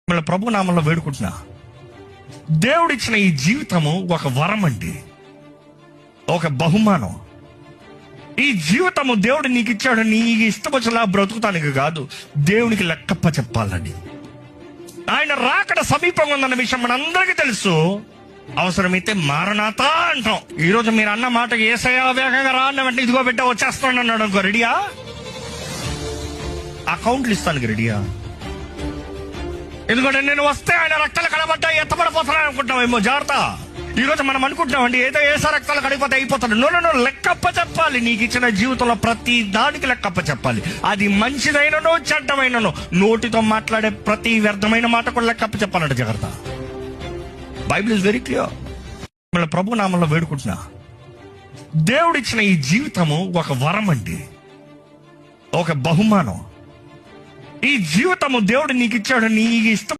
మిమ్మల్ని ప్రభు నామంలో వేడుకుంటున్నా. దేవుడిచ్చిన ఈ జీవితము ఒక వరం అండి, ఒక బహుమానం. ఈ జీవితము దేవుడు నీకు ఇచ్చాడు, నీకు ఇష్టం వచ్చేలా బ్రతుకుతానికి కాదు, దేవునికి లెక్కప్ప చెప్పాలని. ఆయన రాకడ సమీపంగా ఉందన్న విషయం మనందరికీ తెలుసు. అవసరమైతే మారనాథ అంటాం. ఈరోజు మీరు అన్న మాటకి యేసయ్యా వేగంగా రా అన్నవంటే ఇదిగో బిడ్డ వచ్చేస్తాను అన్నాడు అనుకో, రెడీయా? అకౌంట్లు ఇస్తానికి రెడీయా? ఎందుకంటే నేను వస్తే ఆయన రక్తాలు కడబడ్డా ఎత్తబడిపోతాను అనుకుంటామేమో. జాగ్రత్త. ఈరోజు మనం అనుకుంటున్నామండి ఏదో ఏసా రక్తాలు కడిగిపోతే అయిపోతాడు. నో, లెక్కప్ప చెప్పాలి. నీకు ఇచ్చిన జీవితంలో ప్రతి దానికి లెక్కప్ప చెప్పాలి. అది మంచిదైనను చెడ్డమైనను, నోటితో మాట్లాడే ప్రతి వ్యర్థమైన మాట కూడా లెక్కప్ప చెప్పాలంటే జాగ్రత్త. Bible is very clear. మిమ్మల్ని ప్రభు నామంలో వేడుకుంటున్నా. దేవుడిచ్చిన ఈ జీవితము ఒక వరం అండి, ఒక బహుమానం. ఈ జీవితము దేవుడు నీకు ఇచ్చాడు, నీకు ఇష్టం